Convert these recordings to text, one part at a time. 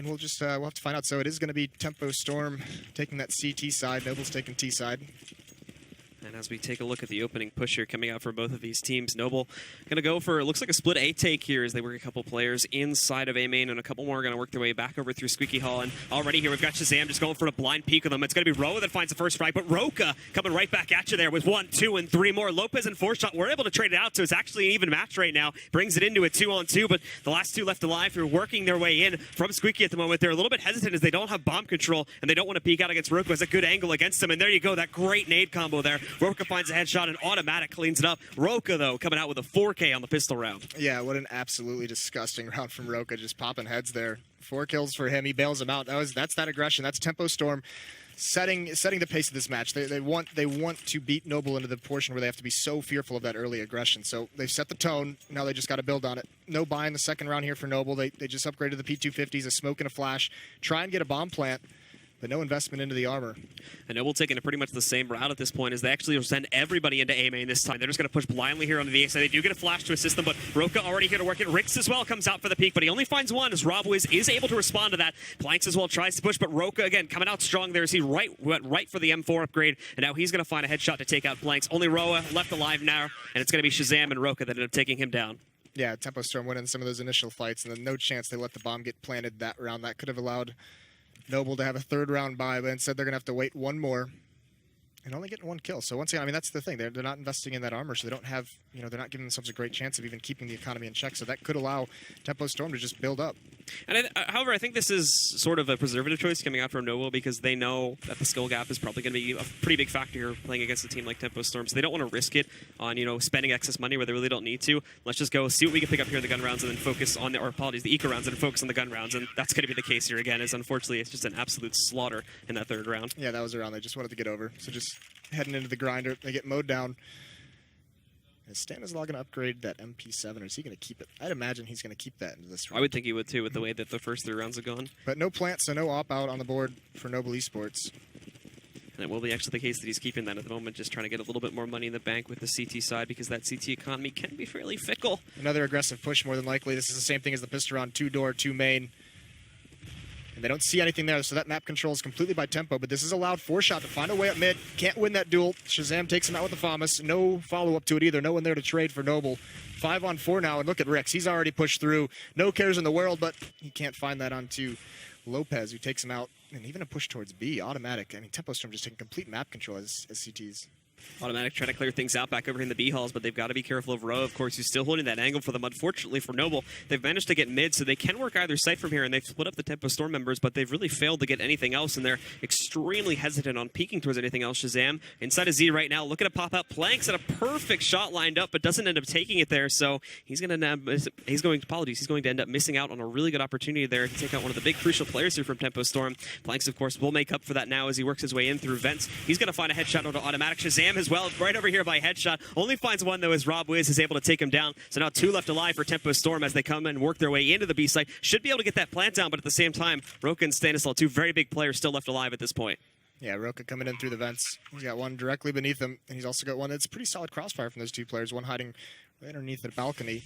and we'll just we'll have to find out. So it is going to be Tempo Storm taking that CT side. Noble's taking T side. And as we take a look at the opening push here coming out for both of these teams, Noble going to go for, it looks like a split A take here as they work a couple players inside of A main, and a couple more are going to work their way back over through Squeaky Hall. And already here we've got Shazam just going for a blind peek of them. It's going to be Roa that finds the first strike, but Roka coming right back at you there with 1, 2, and 3 more. Lopez and 4-shot were able to trade it out, so it's actually an even match right now. Brings it into a 2-on-2, but the last two left alive who are working their way in from Squeaky at the moment. They're a little bit hesitant as they don't have bomb control, and they don't want to peek out against Roka. It's a good angle against him, and there you go, that great nade combo there. Roka finds a headshot and automatic cleans it up. Roka, though, coming out with a 4K on the pistol round. Yeah, what an absolutely disgusting round from Roka, just popping heads there. 4 kills for him. He bails him out. That's that aggression. That's Tempo Storm setting the pace of this match. They want to beat Noble into the portion where they have to be so fearful of that early aggression. So they've set the tone. Now they just got to build on it. No buy in the second round here for Noble. They just upgraded the P250s, a smoke and a flash. Try and get a bomb plant, but no investment into the armor. And Noble taking pretty much the same route at this point as they actually send everybody into A main this time. They're just going to push blindly here on the VA side. They do get a flash to assist them, but Roka already here to work it. Rix as well comes out for the peak, but he only finds one as Robwiz is able to respond to that. Planks as well tries to push, but Roka again coming out strong there as he went right for the M4 upgrade, and now he's going to find a headshot to take out Planks. Only Roa left alive now, and it's going to be Shazam and Roka that end up taking him down. Yeah, Tempo Storm winning some of those initial fights, and then no chance they let the bomb get planted that round. That could have allowed Noble to have a third round bye, but instead they're going to have to wait one more and only getting 1 kill. So once again, I mean, that's the thing. They're not investing in that armor, so they don't have, they're not giving themselves a great chance of even keeping the economy in check. So that could allow Tempo Storm to just build up. And however, I think this is sort of a preservative choice coming out from Noble because they know that the skill gap is probably going to be a pretty big factor here playing against a team like Tempo Storm. So they don't want to risk it on, spending excess money where they really don't need to. Let's just go see what we can pick up here in the gun rounds and then focus on, the eco rounds and focus on the gun rounds. And that's going to be the case here again, is unfortunately it's just an absolute slaughter in that third round. Yeah, that was a round they just wanted to get over. So just heading into the grinder, they get mowed down. Is Stanislaw going to upgrade that MP7, or is he going to keep it? I'd imagine he's going to keep that into this round. I would think he would too, with the way that the first 3 rounds have gone. But no plant, so no op out on the board for Noble Esports. And it will be actually the case that he's keeping that at the moment, just trying to get a little bit more money in the bank with the CT side, because that CT economy can be fairly fickle. Another aggressive push, more than likely. This is the same thing as the pistol round, 2-door, 2 main. And they don't see anything there, so that map control is completely by Tempo, but this is allowed 4-shot to find a way up mid. Can't win that duel. Shazam takes him out with the FAMAS. No follow-up to it either. No one there to trade for Noble. 5-on-4 now, and look at Rix. He's already pushed through. No cares in the world, but he can't find that onto Lopez, who takes him out. And even a push towards B, automatic. I mean, Tempo Storm just taking complete map control as CTs. Automatic trying to clear things out back over here in the B halls, but they've got to be careful of Roa, of course, who's still holding that angle for them. Unfortunately for Noble, they've managed to get mid, so they can work either side from here, and they've split up the Tempo Storm members, but they've really failed to get anything else, and they're extremely hesitant on peeking towards anything else. Shazam inside of Z right now, looking to pop out Planks at a perfect shot lined up, but doesn't end up taking it there, so he's going to end up missing out on a really good opportunity there to take out one of the big crucial players here from Tempo Storm. Planks, of course, will make up for that now as he works his way in through vents. He's going to find a headshot onto automatic. Shazam as well, right over here by headshot. Only finds one, though, as Robwiz is able to take him down. So now 2 left alive for Tempo Storm as they come and work their way into the B site. Should be able to get that plant down, but at the same time, Roka and Stanislaw, 2 very big players still left alive at this point. Yeah, Roka coming in through the vents. He's got one directly beneath him, and he's also got one that's pretty solid crossfire from those 2 players, one hiding right underneath the balcony.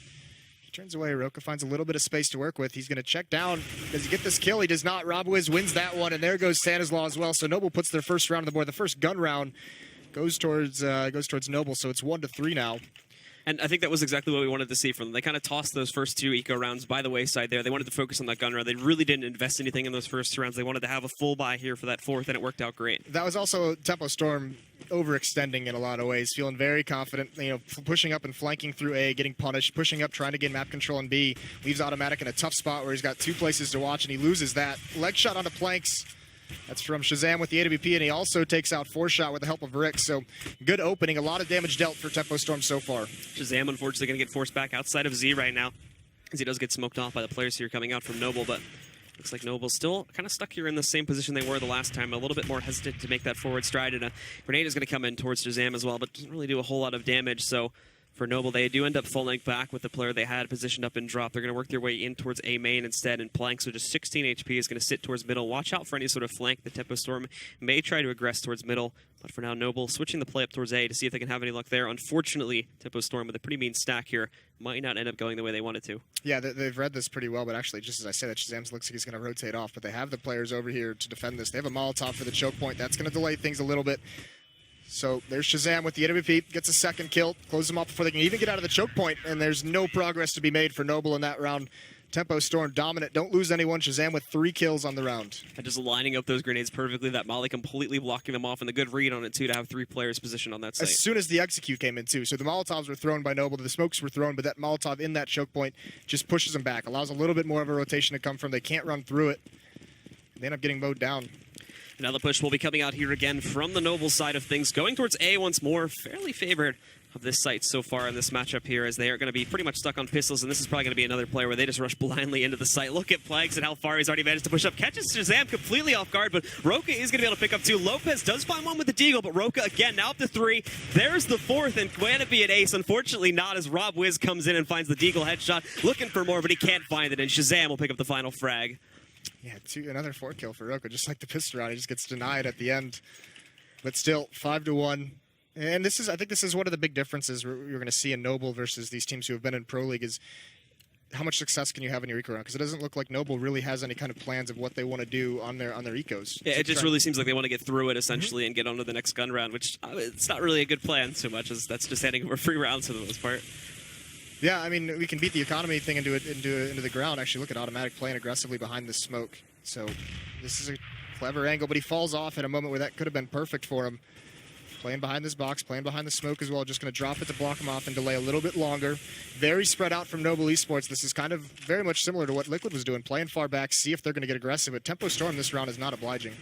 He turns away. Roka finds a little bit of space to work with. He's going to check down. Does he get this kill? He does not. Robwiz wins that one, and there goes Stanislaw as well. So Noble puts their first round on the board. The first gun round goes towards Noble, so it's 1-3 now. And I think that was exactly what we wanted to see from them. They kind of tossed those first 2 eco rounds by the wayside there. They wanted to focus on that gun round. They really didn't invest anything in those first 2 rounds. They wanted to have a full buy here for that 4th, and it worked out great. That was also Tempo Storm overextending in a lot of ways, feeling very confident, pushing up and flanking through A, getting punished, pushing up, trying to gain map control in B, leaves automatic in a tough spot where he's got 2 places to watch, and he loses that. Leg shot onto Planks. That's from Shazam with the AWP, and he also takes out 4-shot with the help of Rick. So good opening. A lot of damage dealt for Tempo Storm so far. Shazam, unfortunately, going to get forced back outside of Z right now, as he does get smoked off by the players here coming out from Noble, but looks like Noble's still kind of stuck here in the same position they were the last time, a little bit more hesitant to make that forward stride, and a grenade is going to come in towards Shazam as well, but doesn't really do a whole lot of damage, so For Noble, they do end up falling back with the player they had positioned up in drop. They're going to work their way in towards A main instead, and Plank, so just 16 HP, is going to sit towards middle. Watch out for any sort of flank. The Tempo Storm may try to aggress towards middle, but for now, Noble switching the play up towards A to see if they can have any luck there. Unfortunately, Tempo Storm with a pretty mean stack here might not end up going the way they wanted to. Yeah, they've read this pretty well, but actually, just as I said, that Shazam looks like he's going to rotate off, but they have the players over here to defend this. They have a Molotov for the choke point. That's going to delay things a little bit. So there's Shazam with the AWP, gets a second kill, closes them off before they can even get out of the choke point, and there's no progress to be made for Noble in that round. Tempo Storm dominant, don't lose anyone. Shazam with 3 kills on the round. And just lining up those grenades perfectly, that Molly completely blocking them off, and the good read on it too to have 3 players positioned on that site. As soon as the execute came in too. So the Molotovs were thrown by Noble, the smokes were thrown, but that Molotov in that choke point just pushes them back, allows a little bit more of a rotation to come from. They can't run through it. They end up getting mowed down. Now the push will be coming out here again from the Noble side of things, going towards A once more, fairly favored of this site so far in this matchup here, as they are going to be pretty much stuck on pistols, and this is probably going to be another player where they just rush blindly into the site. Look at Planks and how far he's already managed to push up. Catches Shazam completely off guard, but Roka is going to be able to pick up 2. Lopez does find one with the deagle, but Roka again now up to 3. There's the 4th, and going to be an ace. Unfortunately not, as Rob Wiz comes in and finds the deagle headshot, looking for more, but he can't find it, and Shazam will pick up the final frag. Yeah, another 4 kill for Roka, just like the pistol round. He just gets denied at the end. But still, 5-1. And I think this is one of the big differences you're going to see in Noble versus these teams who have been in Pro League is how much success can you have in your eco round? Because it doesn't look like Noble really has any kind of plans of what they want to do on their ecos. Yeah, it just really seems like they want to get through it essentially and get on to the next gun round, which it's not really a good plan so much as that's just handing over free rounds for the most part. Yeah, I mean, we can beat the economy thing into the ground. Actually, look at Automatic playing aggressively behind the smoke. So this is a clever angle, but he falls off at a moment where that could have been perfect for him. Playing behind this box, playing behind the smoke as well, just going to drop it to block him off and delay a little bit longer. Very spread out from Noble Esports. This is kind of very much similar to what Liquid was doing, playing far back, see if they're going to get aggressive. But Tempo Storm this round is not obliging.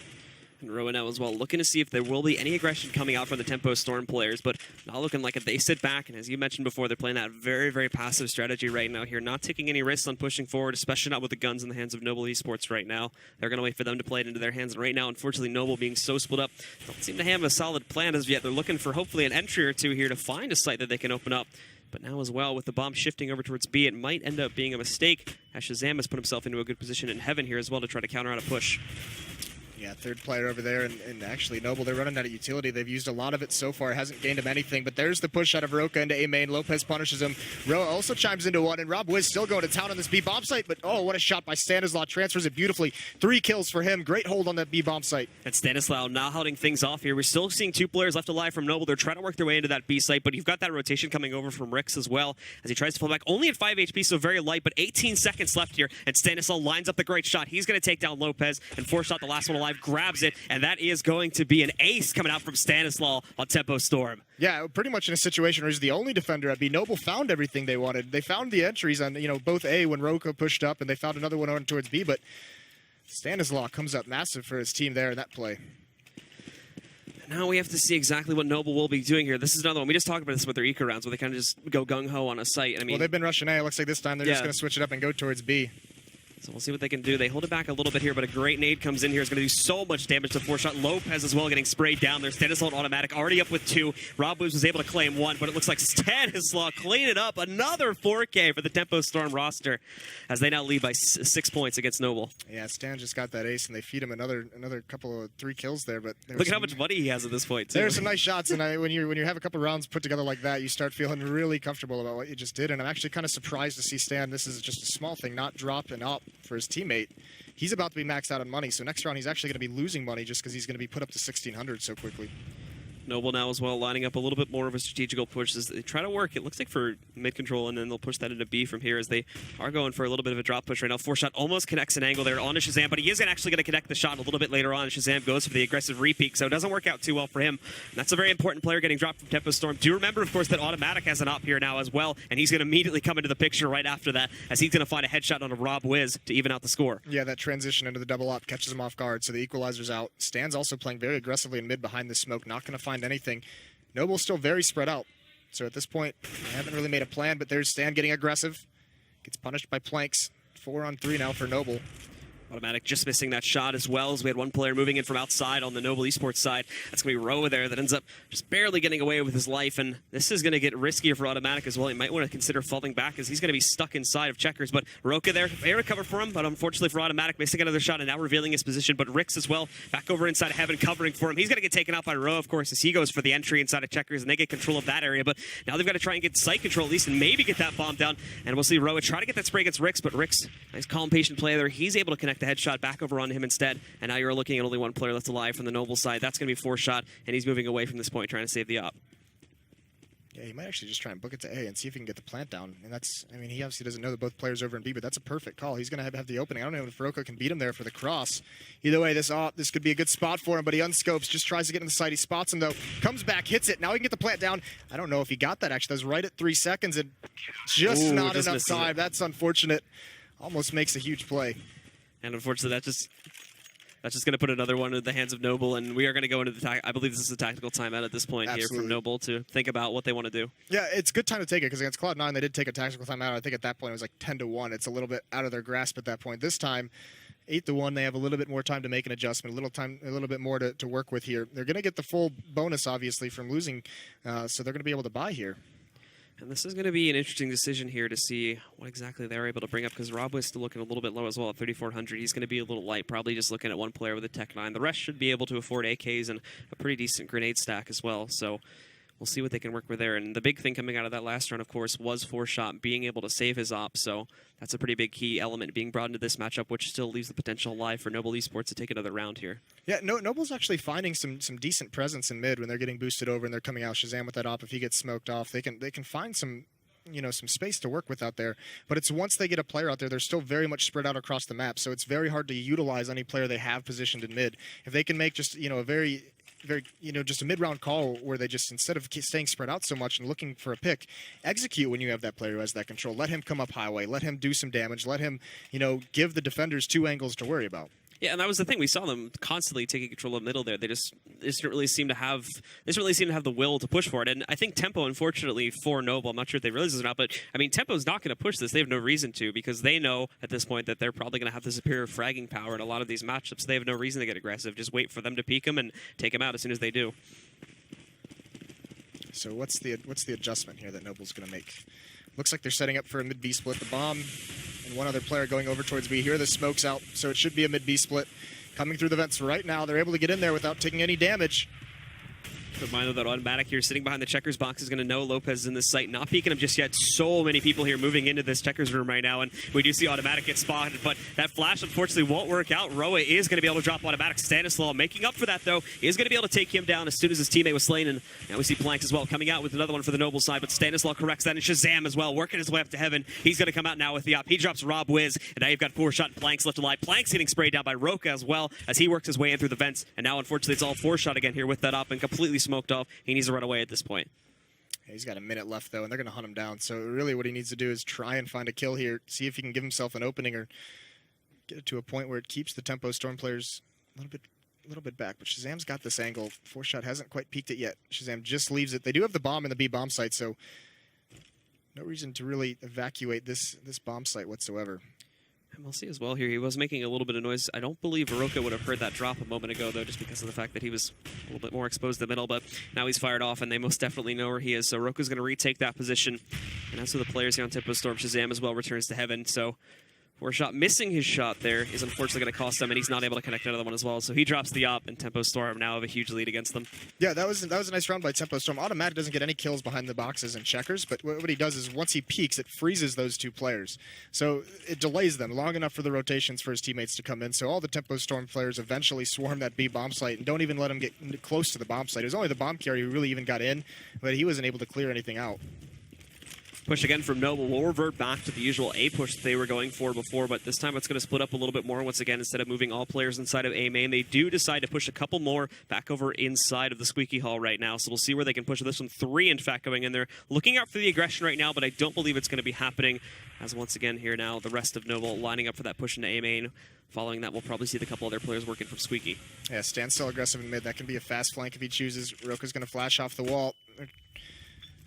And Rowan now as well, looking to see if there will be any aggression coming out from the Tempo Storm players, but not looking like it. They sit back, and as you mentioned before, they're playing that very, very passive strategy right now here, not taking any risks on pushing forward, especially not with the guns in the hands of Noble Esports right now. They're going to wait for them to play it into their hands, and right now, unfortunately, Noble being so split up, don't seem to have a solid plan as yet. They're looking for hopefully an entry or two here to find a site that they can open up. But now as well, with the bomb shifting over towards B, it might end up being a mistake, as Shazam has put himself into a good position in heaven here as well to try to counter out a push. Yeah, 3rd player over there, and actually Noble, they're running out of utility. They've used a lot of it so far. It hasn't gained him anything, but there's the push out of Roka into A main. Lopez punishes him. Roa also chimes into one, and Rob Wiz still going to town on this B bomb site, but oh, what a shot by Stanislaw. Transfers it beautifully. 3 kills for him. Great hold on that B bomb site. And Stanislaw now holding things off here. We're still seeing 2 players left alive from Noble. They're trying to work their way into that B site, but you've got that rotation coming over from Rix as well as he tries to fall back. Only at 5 HP, so very light, but 18 seconds left here, and Stanislaw lines up the great shot. He's going to take down Lopez, and 4-shot the last one alive, grabs it, and that is going to be an ace coming out from Stanislaw on Tempo Storm. Yeah, pretty much in a situation where he's the only defender at B. Noble found everything they wanted. They found the entries on both A when Roka pushed up, and they found another one on towards B, but Stanislaw comes up massive for his team there in that play. Now we have to see exactly what Noble will be doing here. This is another one. We just talked about this with their eco rounds, where they kind of just go gung-ho on a site. I mean, well, they've been rushing A. It looks like this time they're just going to switch it up and go towards B. So we'll see what they can do. They hold it back a little bit here, but a great nade comes in here. It's going to do so much damage to 4-shot. Lopez as well getting sprayed down there. Stanislaw Automatic already up with 2. Rob Wiz was able to claim 1, but it looks like Stanislaw cleaned it up. Another 4K for the Tempo Storm roster as they now lead by 6 points against Noble. Yeah, Stan just got that ace, and they feed him another couple of 3 kills there. But look at how much money he has at this point, too. There's some nice shots, and when you have a couple rounds put together like that, you start feeling really comfortable about what you just did. And I'm actually kind of surprised to see Stan. This is just a small thing, not drop and up for his teammate. He's about to be maxed out on money, so next round he's actually going to be losing money just because he's going to be put up to 1,600 so quickly. Noble now as well, lining up a little bit more of a strategical push as they try to work, it looks like for mid-control, and then they'll push that into B from here as they are going for a little bit of a drop push right now. 4-shot almost connects an angle there onto Shazam, but he is actually going to connect the shot a little bit later on. Shazam goes for the aggressive repeat, so it doesn't work out too well for him. And that's a very important player getting dropped from Tempo Storm. Do remember, of course, that Automatic has an op here now as well, and he's going to immediately come into the picture right after that as he's going to find a headshot on a Rob Wiz to even out the score. Yeah, that transition into the double op catches him off guard, so the equalizer's out. Stan's also playing very aggressively in mid behind the smoke, not going to find anything. Noble's still very spread out. So at this point, they haven't really made a plan, but there's Stan getting aggressive. Gets punished by Planks. 4-on-3 now for Noble. Automatic just missing that shot as well, as we had one player moving in from outside on the Noble Esports side. That's going to be Roa there that ends up just barely getting away with his life, and this is going to get riskier for Automatic as well. He might want to consider falling back as he's going to be stuck inside of Checkers, but Roka there, air recover for him, but unfortunately for Automatic, missing another shot and now revealing his position, but Rix as well, back over inside of Heaven, covering for him. He's going to get taken out by Roa, of course, as he goes for the entry inside of Checkers, and they get control of that area, but now they've got to try and get site control at least, and maybe get that bomb down, and we'll see Roa try to get that spray against Rix, but Rix, nice calm, patient play there. He's able to connect the headshot back over on him instead, and now you're looking at only one player left alive from the Noble side. That's going to be 4-shot, and he's moving away from this point, trying to save the op. Yeah, he might actually just try and book it to A and see if he can get the plant down. And that's, I mean, he obviously doesn't know that both players are over in B, but that's a perfect call. He's going to have the opening. I don't know if Roka can beat him there for the cross. Either way, this could be a good spot for him, but he unscopes, just tries to get in the side. He spots him, though, comes back, hits it. Now he can get the plant down. I don't know if he got that, actually. That was right at 3 seconds, and just not enough time. That's unfortunate. Almost makes a huge play. And unfortunately, that's just going to put another one in the hands of Noble, and we are going to go into the I believe this is a tactical timeout at this point. Absolutely. Here from Noble to think about what they want to do. Yeah, it's a good time to take it, because against Cloud9, they did take a tactical timeout. I think at that point it was like 10-1. It's a little bit out of their grasp at that point. This time, 8-1, they have a little bit more time to make an adjustment, a little bit more to work with here. They're going to get the full bonus, obviously, from losing, so they're going to be able to buy here. And this is going to be an interesting decision here to see what exactly they're able to bring up, because Rob was still looking a little bit low as well at 3,400. He's going to be a little light, probably just looking at one player with a Tech 9. The rest should be able to afford AKs and a pretty decent grenade stack as well. So we'll see what they can work with there. And the big thing coming out of that last round, of course, was 4-shot being able to save his op. So that's a pretty big key element being brought into this matchup, which still leaves the potential alive for Noble Esports to take another round here. Yeah, Noble's actually finding some decent presence in mid when they're getting boosted over and they're coming out. Shazam with that op, if he gets smoked off, they can find some space to work with out there. But it's once they get a player out there, they're still very much spread out across the map. So it's very hard to utilize any player they have positioned in mid. If they can make just, a very, just a mid-round call where they just, instead of staying spread out so much and looking for a pick, execute when you have that player who has that control. Let him come up highway. Let him do some damage. Let him, give the defenders 2 angles to worry about. Yeah, and that was the thing. We saw them constantly taking control of middle there. They didn't really seem to have the will to push for it. And I think Tempo, unfortunately, for Noble, I'm not sure if they realize this or not, but I mean, Tempo's not going to push this. They have no reason to, because they know at this point that they're probably going to have the superior fragging power in a lot of these matchups. They have no reason to get aggressive. Just wait for them to peek them and take them out as soon as they do. So what's the adjustment here that Noble's going to make? Looks like they're setting up for a mid-B split. The bomb and one other player going over towards B. Here the smoke's out, so it should be a mid-B split. Coming through the vents right now. They're able to get in there without taking any damage. Reminder that Automatic here sitting behind the Checkers box is going to know Lopez is in this site. Not peeking him just yet. So many people here moving into this Checkers room right now, and we do see Automatic get spotted, but that flash unfortunately won't work out. Roa is going to be able to drop Automatic. Stanislaw making up for that, though, is going to be able to take him down as soon as his teammate was slain, and now we see Planks as well coming out with another one for the Noble side, but Stanislaw corrects that, and Shazam as well, working his way up to Heaven. He's going to come out now with the op. He drops Rob Wiz, and now you've got 4-shot Planks left alive. Planks getting sprayed down by Roka as well as he works his way in through the vents, and now unfortunately it's all 4-shot again here with that op and completely smoked off. He needs to run away at this point. He's got a minute left, though, and they're going to hunt him down. So really what he needs to do is try and find a kill here, see if he can give himself an opening or get it to a point where it keeps the Tempo Storm players a little bit back. But Shazam's got this angle. 4-shot hasn't quite peaked it yet. Shazam just leaves it. They do have the bomb in the B bomb site, so no reason to really evacuate this bomb site whatsoever. And we'll see as well here. He was making a little bit of noise. I don't believe Roka would have heard that drop a moment ago, though, just because of the fact that he was a little bit more exposed to the middle. But now he's fired off, and they most definitely know where he is. So Roka's going to retake that position. And as for the players here on Tempo Storm, Shazam as well returns to Heaven. So 4-shot missing his shot there is unfortunately going to cost them, and he's not able to connect another one as well. So he drops the op, and Tempo Storm now have a huge lead against them. Yeah, that was a nice round by Tempo Storm. Automatic doesn't get any kills behind the boxes and Checkers, but what he does is once he peaks, it freezes those 2 players. So it delays them long enough for the rotations for his teammates to come in. So all the Tempo Storm players eventually swarm that B bomb site and don't even let him get close to the bomb site. It was only the bomb carrier who really even got in, but he wasn't able to clear anything out. Push again from Noble. We'll revert back to the usual A push that they were going for before, but this time it's going to split up a little bit more once again. Instead of moving all players inside of A main, they do decide to push a couple more back over inside of the Squeaky Hall right now. So we'll see where they can push this one. 3, in fact, going in there. Looking out for the aggression right now, but I don't believe it's going to be happening. As once again here now, the rest of Noble lining up for that push into A main. Following that, we'll probably see the couple other players working from Squeaky. Yeah, stand still aggressive in mid. That can be a fast flank if he chooses. Roka's going to flash off the wall.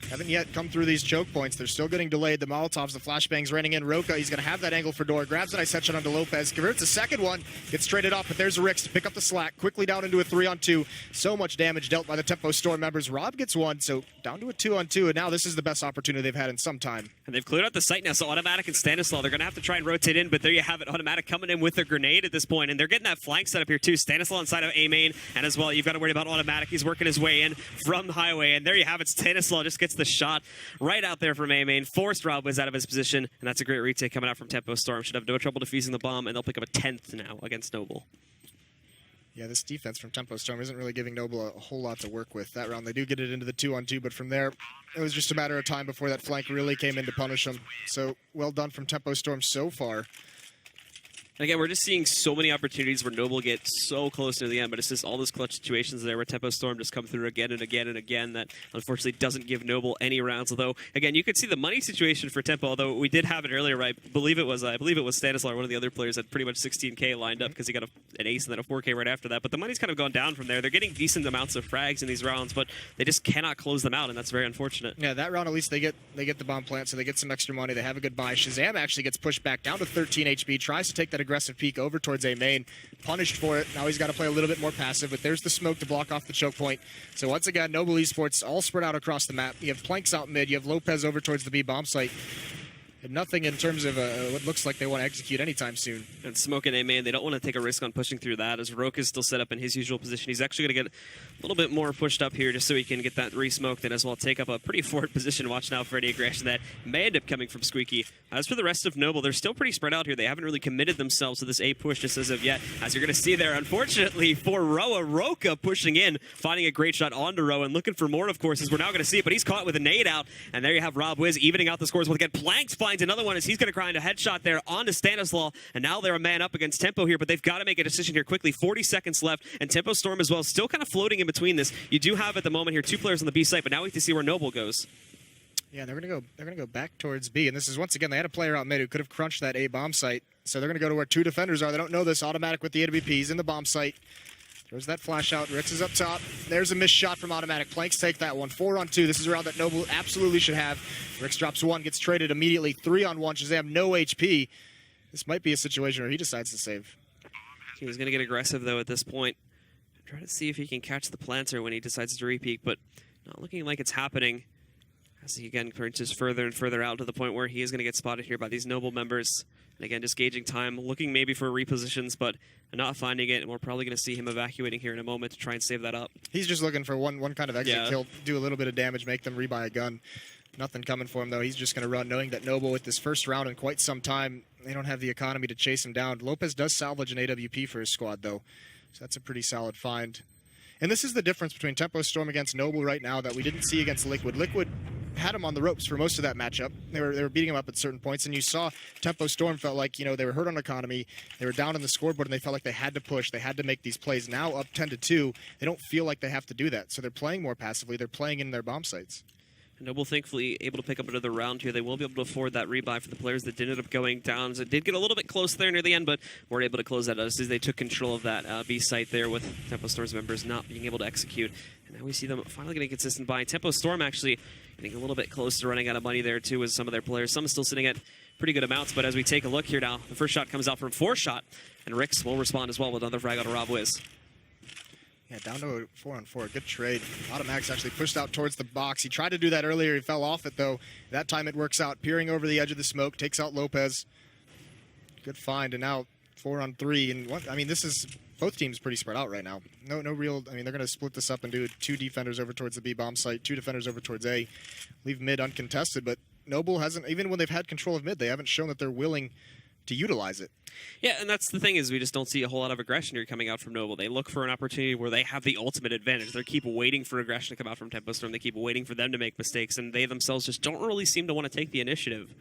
Haven't yet come through these choke points. They're still getting delayed. The Molotovs, the flashbangs raining in. Roca, he's going to have that angle for Door. Grabs a nice headshot onto Lopez. Converts a second one. Gets traded off, but there's Rix to pick up the slack. Quickly down into a 3-on-2. So much damage dealt by the Tempo Storm members. Rob gets one, so down to a 2-on-2. And now this is the best opportunity they've had in some time. And they've cleared out the site now, so Automatic and Stanislaw, they're going to have to try and rotate in, but there you have it. Automatic coming in with a grenade at this point, and they're getting that flank set up here too. Stanislaw inside of A main, and as well, you've got to worry about Automatic. He's working his way in from the highway, and there you have it. Stanislaw just gets the shot right out there from A main, forced Rob Wiz out of his position, and that's a great retake coming out from Tempo Storm. Should have no trouble defusing the bomb, and they'll pick up a 10th now against Noble. Yeah, this defense from Tempo Storm isn't really giving Noble a whole lot to work with. That round, they do get it into the 2-on-2, but from there, it was just a matter of time before that flank really came in to punish them. So, well done from Tempo Storm so far. Again, we're just seeing so many opportunities where Noble gets so close near the end, but it's just all those clutch situations there where Tempo Storm just come through again and again and again that unfortunately doesn't give Noble any rounds. Although, again, you could see the money situation for Tempo, although we did have it earlier, right? I believe it was Stanislaw, one of the other players, had pretty much 16K lined up because he got an ace and then a 4K right after that. But the money's kind of gone down from there. They're getting decent amounts of frags in these rounds, but they just cannot close them out, and that's very unfortunate. Yeah, that round at least they get the bomb plant, so they get some extra money. They have a good buy. Shazam actually gets pushed back down to 13 HP, tries to take that aggressive peek over towards A main, punished for it. Now he's got to play a little bit more passive, but there's the smoke to block off the choke point. So once again, Noble Esports all spread out across the map. You have Planks out mid, you have Lopez over towards the B bomb site. And nothing in terms of what looks like they want to execute anytime soon. And Smoke and A-Man, they don't want to take a risk on pushing through that, as Roke is still set up in his usual position. He's actually going to get a little bit more pushed up here just so he can get that re-smoked and as well take up a pretty forward position. Watch now for any aggression that may end up coming from Squeaky. As for the rest of Noble, they're still pretty spread out here. They haven't really committed themselves to this A push just as of yet. As you're going to see there, unfortunately for Roa, Roka pushing in, finding a great shot onto Roa and looking for more, of course, as we're now going to see it, but he's caught with a nade out. And there you have Rob Wiz evening out the scores. Once again, Planks finds another one as he's going to grind a headshot there onto Stanislaw, and now they're a man up against Tempo here, but they've got to make a decision here quickly. 40 seconds left, and Tempo Storm as well, still kind of floating in between this. You do have at the moment here 2 players on the B site, but now we have to see where Noble goes. Yeah, they're gonna go back towards B, and this is once again they had a player out mid who could have crunched that A bomb site, so they're gonna go to where 2 defenders are. They don't know this. Automatic with the AWPs in the bomb site. Throws that flash out. Rix is up top. There's a missed shot from Automatic. Planks take that one. 4-on-2. This is a round that Noble absolutely should have. Rix drops 1, gets traded immediately. 3-on-1. Shazam, no HP. This might be a situation where he decides to save. He was going to get aggressive, though, at this point. Try to see if he can catch the planter when he decides to re-peek, but not looking like it's happening. As he, again, crunches further and further out to the point where he is going to get spotted here by these Noble members. And again, just gauging time, looking maybe for repositions, but not finding it, and we're probably going to see him evacuating here in a moment to try and save that up. He's just looking for one kind of exit kill, do a little bit of damage, make them rebuy a gun. Nothing coming for him, though. He's just going to run, knowing that Noble, with this first round in quite some time, they don't have the economy to chase him down. Lopez does salvage an AWP for his squad, though, so that's a pretty solid find. And this is the difference between Tempo Storm against Noble right now that we didn't see against Liquid. Liquid had him on the ropes for most of that matchup. They were beating him up at certain points, and you saw Tempo Storm felt like, you know, they were hurt on economy, they were down on the scoreboard, and they felt like they had to push, they had to make these plays. Now up 10-2, they don't feel like they have to do that, so they're playing more passively, they're playing in their bomb sites. Noble thankfully able to pick up another round here. They will be able to afford that rebuy for the players that did end up going down. So it did get a little bit close there near the end, but were able to close that out as they took control of that B site there with Tempo Storm's members not being able to execute. And now we see them finally getting consistent buy. Tempo Storm actually getting a little bit close to running out of money there too with some of their players. Some still sitting at pretty good amounts, but as we take a look here now, the first shot comes out from 4-shot, and Rix will respond as well with another frag out of Rob Wiz. Yeah, down to a 4-on-4. Good trade. Automatic's actually pushed out towards the box. He tried to do that earlier. He fell off it, though. That time it works out. Peering over the edge of the smoke. Takes out Lopez. Good find. And now 4-on-3. And what, I mean, this is... Both teams pretty spread out right now. No real... I mean, they're going to split this up and do 2 defenders over towards the B bomb site, 2 defenders over towards A. Leave mid uncontested, but Noble hasn't... Even when they've had control of mid, they haven't shown that they're willing to utilize it. Yeah, and that's the thing, is we just don't see a whole lot of aggression here coming out from Noble. They look for an opportunity where they have the ultimate advantage. They keep waiting for aggression to come out from Tempo Storm. They keep waiting for them to make mistakes, and they themselves just don't really seem to want to take the initiative.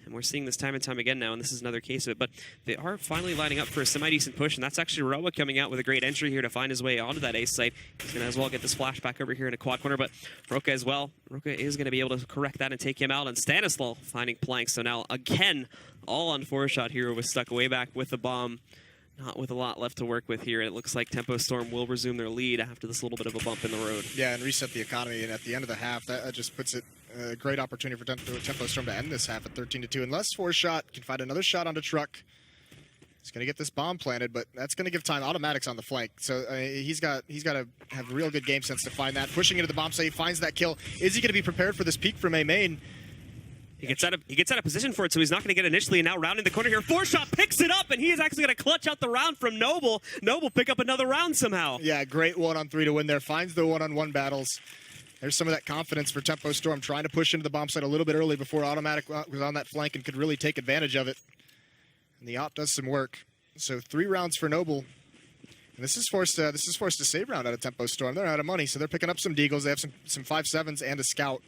And we're seeing this time and time again now, and this is another case of it. But they are finally lining up for a semi-decent push, and that's actually Roa coming out with a great entry here to find his way onto that ace site. He's going to as well get this flashback over here in a quad corner, but Roka as well. Roka is going to be able to correct that and take him out, and Stanislaw finding Planks. So now, again, all on 4-shot here was stuck way back with the bomb. not with a lot left to work with here. It looks like Tempo Storm will resume their lead after this little bit of a bump in the road. Yeah, and reset the economy. And at the end of the half, that just puts it a great opportunity for Tempo Storm to end this half at 13-2. Unless 4Shot can find another shot onto Truck. He's going to get this bomb planted, but that's going to give time. Automatic's on the flank, so he's got to have real good game sense to find that. Pushing into the bomb site, he finds that kill. Is he going to be prepared for this peek from A main? He gets out of position for it, so he's not going to get initially. And now rounding the corner here, 4Shot picks it up, and he is actually going to clutch out the round from Noble. Noble pick up another round somehow. Yeah, great 1-on-3 to win there. Finds the 1-on-1 battles. There's some of that confidence for Tempo Storm, trying to push into the bomb site a little bit early before Automatic was on that flank and could really take advantage of it. And the op does some work. So 3 rounds for Noble. And this is forced to save round out of Tempo Storm. They're out of money, so they're picking up some Deagles. They have some 5.7s and a Scout.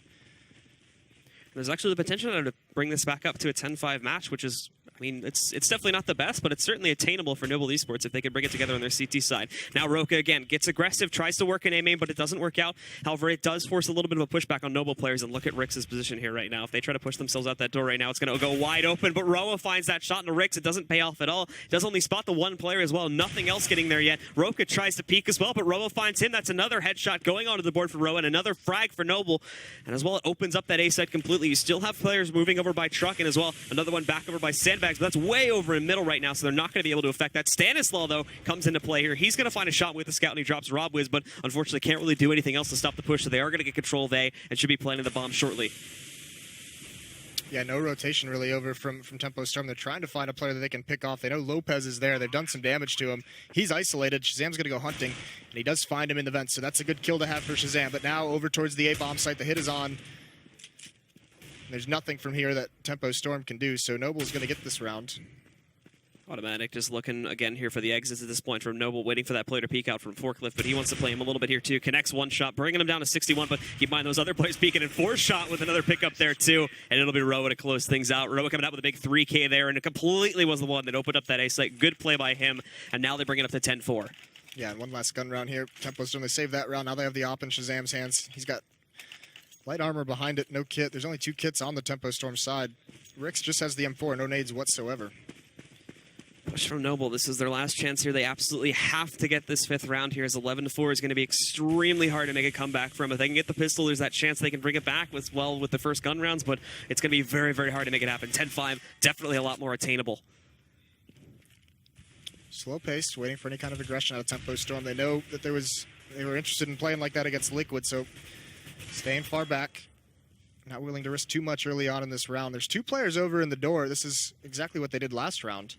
There's actually the potential to bring this back up to a 10-5 match, which is, I mean, it's definitely not the best, but it's certainly attainable for Noble Esports if they can bring it together on their CT side. Now Roka, again, gets aggressive, tries to work in A-main, but it doesn't work out. However, it does force a little bit of a pushback on Noble players, and look at Rix's position here right now. If they try to push themselves out that door right now, it's going to go wide open, but Roa finds that shot into Rix. It doesn't pay off at all. Does only spot the one player as well. Nothing else getting there yet. Roka tries to peek as well, but Roa finds him. That's another headshot going onto the board for Roa, and another frag for Noble. And as well, it opens up that A side completely. You still have players moving over by Truck, and as well, another one back over by Sandbags, but that's way over in middle right now, so they're not going to be able to affect that. Stanislaw, though, comes into play here. He's going to find a shot with the Scout, and he drops Rob Wiz, but unfortunately can't really do anything else to stop the push, so they are going to get control of A and should be planting the bomb shortly. Yeah, no rotation really over from Tempo Storm. They're trying to find a player that they can pick off. They know Lopez is there. They've done some damage to him. He's isolated. Shazam's going to go hunting, and he does find him in the vents, so that's a good kill to have for Shazam. But now over towards the A-bomb site. The hit is on. There's nothing from here that Tempo Storm can do, so Noble's going to get this round. Automatic just looking again here for the exits at this point from Noble, waiting for that player to peek out from Forklift, but he wants to play him a little bit here too. Connects one shot, bringing him down to 61, but keep in mind those other players peeking, and 4Shot with another pickup there too, and it'll be Roa to close things out. Roa coming out with a big 3K there, and it completely was the one that opened up that A site. Good play by him, and now they bring it up to 10-4. Yeah, and one last gun round here. Tempo Storm, they save that round. Now they have the op in Shazam's hands. He's got light armor behind it, no kit. There's only 2 kits on the Tempo Storm side. Rix just has the M4, no nades whatsoever. Push from Noble. This is their last chance here. They absolutely have to get this 5th round here, as 11-4 is going to be extremely hard to make a comeback from. If they can get the pistol, there's that chance they can bring it back with the first gun rounds, but it's going to be very, very hard to make it happen. 10-5, definitely a lot more attainable. Slow-paced, waiting for any kind of aggression out of Tempo Storm. They know that they were interested in playing like that against Liquid, so staying far back. Not willing to risk too much early on in this round. There's 2 players over in the door. This is exactly what they did last round.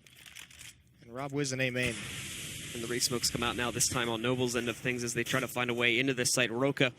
And Rob Wiz and A-main. And the re-smokes come out now, this time on Noble's end of things, as they try to find a way into this site. Roka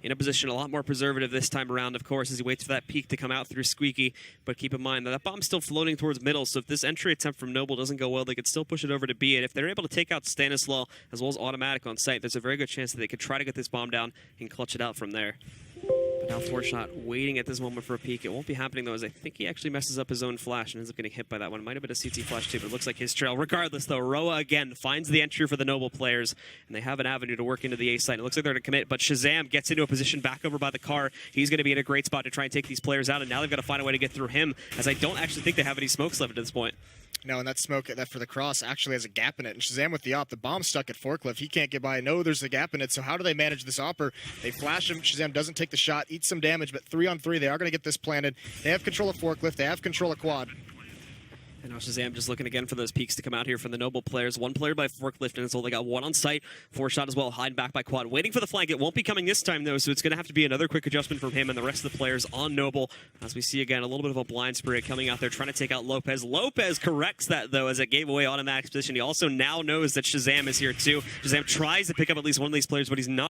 in a position a lot more preservative this time around, of course, as he waits for that peak to come out through Squeaky. But keep in mind that that bomb's still floating towards middle, so if this entry attempt from Noble doesn't go well, they could still push it over to B. And if they're able to take out Stanislaw as well as Automatic on site, there's a very good chance that they could try to get this bomb down and clutch it out from there. But now 4Shot waiting at this moment for a peek. It won't be happening, though, as I think he actually messes up his own flash and ends up getting hit by that one. Might have been a CT flash, too, but it looks like his trail. Regardless, though, Roa, again, finds the entry for the Noble players, and they have an avenue to work into the A site. It looks like they're going to commit, but Shazam gets into a position back over by the car. He's going to be in a great spot to try and take these players out, and now they've got to find a way to get through him, as I don't actually think they have any smokes left at this point. No, and that smoke that for the cross actually has a gap in it. And Shazam with the op, the bomb's stuck at Forklift. He can't get by. No, there's a gap in it. So how do they manage this opper? They flash him. Shazam doesn't take the shot, eats some damage, but 3-on-3, they are going to get this planted. They have control of Forklift. They have control of Quad. And now Shazam just looking again for those peaks to come out here from the Noble players. 1 player by Forklift, and it's only got 1 on site. 4Shot as well, hiding back by Quad. Waiting for the flank. It won't be coming this time, though, so it's going to have to be another quick adjustment from him and the rest of the players on Noble. As we see, again, a little bit of a blind spirit coming out there, trying to take out Lopez. Lopez corrects that, though, as it gave away Automatic's position. He also now knows that Shazam is here, too. Shazam tries to pick up at least one of these players, but he's not